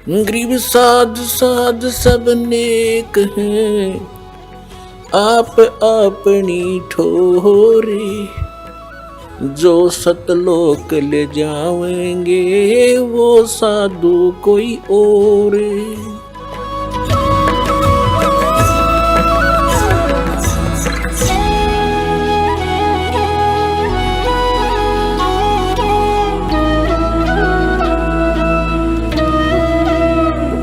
गरीब साध साध सब नेक हैं, आप अपनी ठोरे। जो सतलोक ले जाएंगे वो साधु कोई और।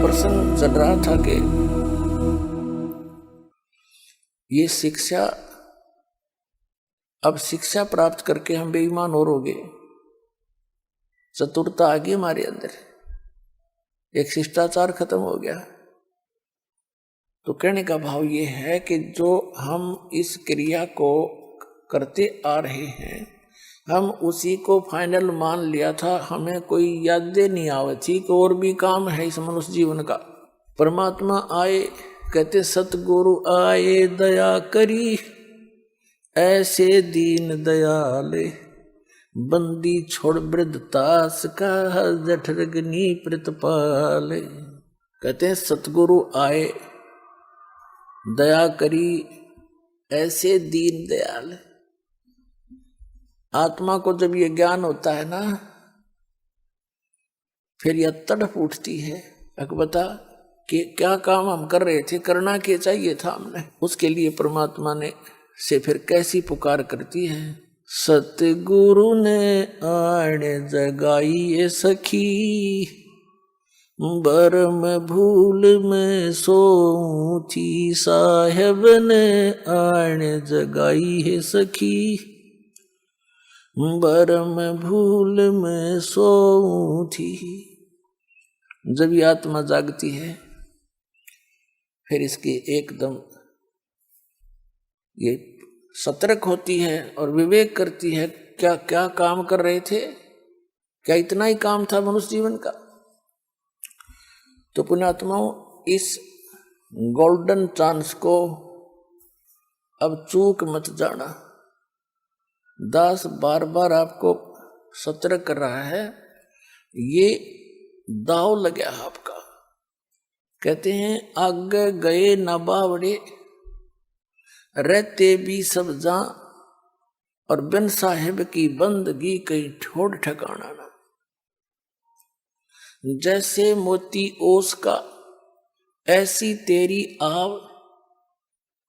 प्रसंग चल रहा था कि ये शिक्षा, अब शिक्षा प्राप्त करके हम बेईमान और हो गए, चतुरता आ गई हमारे अंदर, एक शिष्टाचार खत्म हो गया। तो कहने का भाव ये है कि जो हम इस क्रिया को करते आ रहे हैं, हम उसी को फाइनल मान लिया था, हमें कोई यादें नहीं आवे थी कि और भी काम है इस मनुष्य जीवन का। परमात्मा आए, कहते सतगुरु आए दया करी, ऐसे दीन दयाले। बंदी छोड़ वृद्धतास का, जठरग्नि प्रतिपाले। कहते हैं सतगुरु आए दया करी, ऐसे दीन दयाल। आत्मा को जब ये ज्ञान होता है ना, फिर यह तड़प उठती है, अक बता कि क्या काम हम कर रहे थे, करना क्या चाहिए था हमने। उसके लिए परमात्मा ने से फिर कैसी पुकार करती है। सतगुरु ने आण जगाई सखी, बरम भूल में सोऊं थी। साहेब ने आण जगाई है सखी, बरम भूल में सोऊं थी। जब ये आत्मा जागती है, फिर इसकी एकदम ये सतर्क होती है और विवेक करती है, क्या क्या काम कर रहे थे, क्या इतना ही काम था मनुष्य जीवन का। तो पुण्यात्माओं, इस गोल्डन चांस को अब चूक मत जाना। दास बार बार आपको सतर्क कर रहा है, ये दाव लगा आपका। कहते हैं आगे गए न बावड़े, रहते भी सब जा, और बिन साहिब की बंदगी कहीं ठोड़ ठिकाना ना। जैसे मोती ओस का ऐसी तेरी आव।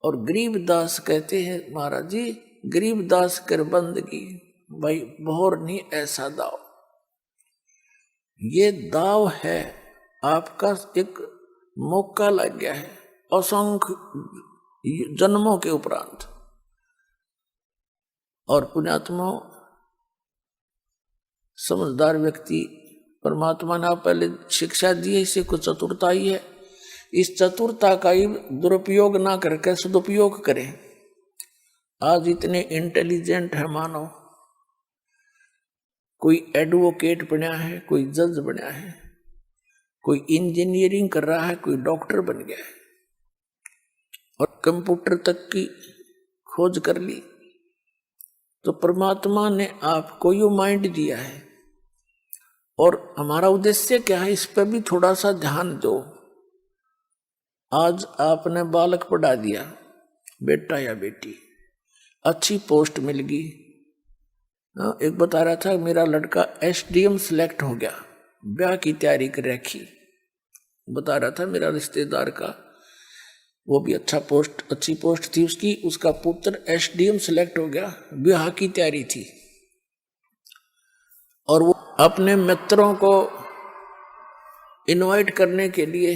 और गरीबदास कहते हैं महाराज जी, गरीबदास कर बंदगी, भाई बोहर नहीं ऐसा दाव। ये दाव है आपका, एक मौका लग गया है असंख्य जन्मों के उपरांत। और पुण्यात्मा समझदार व्यक्ति, परमात्मा ने पहले शिक्षा दी है, इसे कुछ चतुरता ही है, इस चतुरता का ही दुरुपयोग ना करके सदुपयोग करें। आज इतने इंटेलिजेंट है मानव, कोई एडवोकेट बना है, कोई जज बना है, कोई इंजीनियरिंग कर रहा है, कोई डॉक्टर बन गया है, और कंप्यूटर तक की खोज कर ली। तो परमात्मा ने आपको यो माइंड दिया है, और हमारा उद्देश्य क्या है, इस पर भी थोड़ा सा ध्यान दो। आज आपने बालक पढ़ा दिया, बेटा या बेटी, अच्छी पोस्ट मिल गई। एक बता रहा था मेरा लड़का एसडीएम सिलेक्ट हो गया, ब्याह की तैयारी कर रखी। बता रहा था मेरा रिश्तेदार का, वो भी अच्छा पोस्ट, अच्छी पोस्ट थी उसकी, उसका पुत्र एसडीएम सिलेक्ट हो गया, ब्याह की तैयारी थी। और वो अपने मित्रों को इनवाइट करने के लिए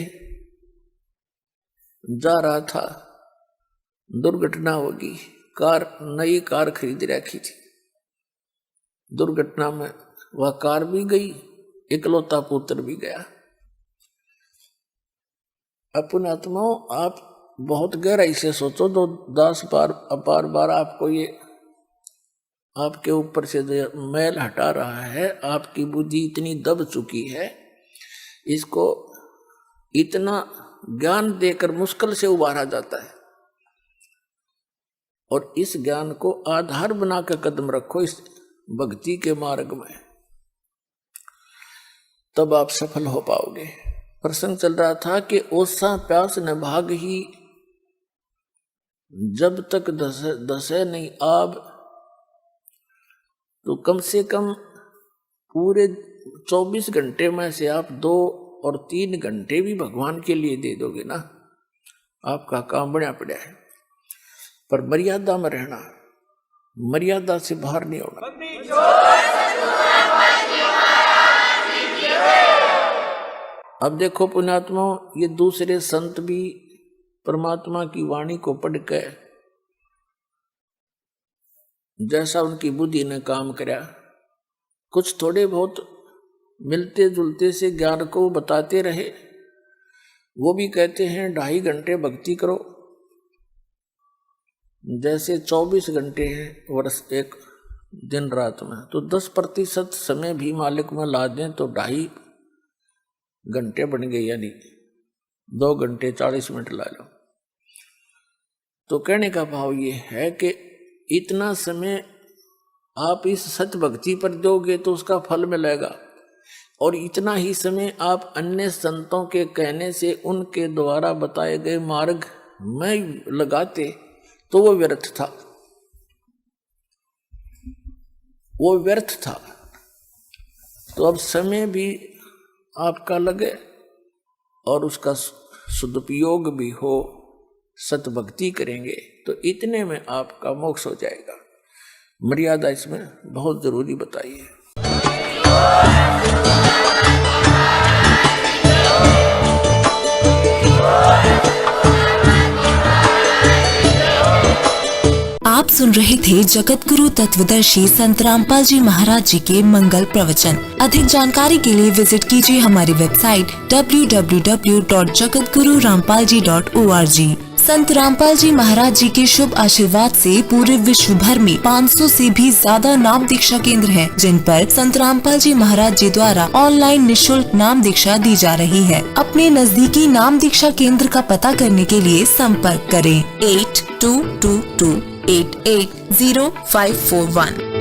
जा रहा था, दुर्घटना होगी। नई कार खरीद रखी थी, दुर्घटना में वह कार भी गई, इकलौता पुत्र भी गया। अपने आत्माओं, आप बहुत गहराई से सोचो, तो 10 बार आपको ये आपके ऊपर से जो मैल हटा रहा है, आपकी बुद्धि इतनी दब चुकी है, इसको इतना ज्ञान देकर मुश्किल से उबारा जाता है। और इस ज्ञान को आधार बनाकर कदम रखो इस भक्ति के मार्ग में, तब आप सफल हो पाओगे। प्रसंग चल रहा था कि ओसा प्यास न भाग ही, जब तक दसे नहीं आब। तो कम से कम पूरे 24 घंटे में से आप 2 और 3 घंटे भी भगवान के लिए दे दोगे ना, आपका काम बढ़िया पड़ा है। पर मर्यादा में रहना, मर्यादा से बाहर नहीं होना। अब देखो पुण्यात्मा, ये दूसरे संत भी परमात्मा की वाणी को पढ़कर जैसा उनकी बुद्धि ने काम करा, कुछ थोड़े बहुत मिलते जुलते से ज्ञान को बताते रहे। वो भी कहते हैं 2.5 घंटे भक्ति करो, जैसे 24 घंटे हैं वर्ष एक दिन रात में, तो 10% समय भी मालिक में ला दें तो 2.5 घंटे बन गए, यानी 2 घंटे 40 मिनट ला लो। तो कहने का भाव ये है कि इतना समय आप इस सत्य भक्ति पर दोगे तो उसका फल मिलेगा, और इतना ही समय आप अन्य संतों के कहने से उनके द्वारा बताए गए मार्ग में लगाते तो वो व्यर्थ था, वो व्यर्थ था। तो अब समय भी आपका लगे और उसका सदुपयोग भी हो, सतभक्ति करेंगे तो इतने में आपका मोक्ष हो जाएगा। मर्यादा इसमें बहुत जरूरी बताई है। आप सुन रहे थे जगत गुरु तत्वदर्शी संत रामपाल जी महाराज जी के मंगल प्रवचन। अधिक जानकारी के लिए विजिट कीजिए हमारी वेबसाइट www.jagatgururampalji.org। संत रामपाल जी महाराज जी के शुभ आशीर्वाद से पूरे विश्व भर में 500 से भी ज्यादा नाम दीक्षा केंद्र हैं, जिन पर संत रामपाल जी महाराज जी द्वारा ऑनलाइन निशुल्क नाम दीक्षा दी जा रही है। अपने नजदीकी नाम दीक्षा केंद्र का पता करने के लिए संपर्क करें 8222880541।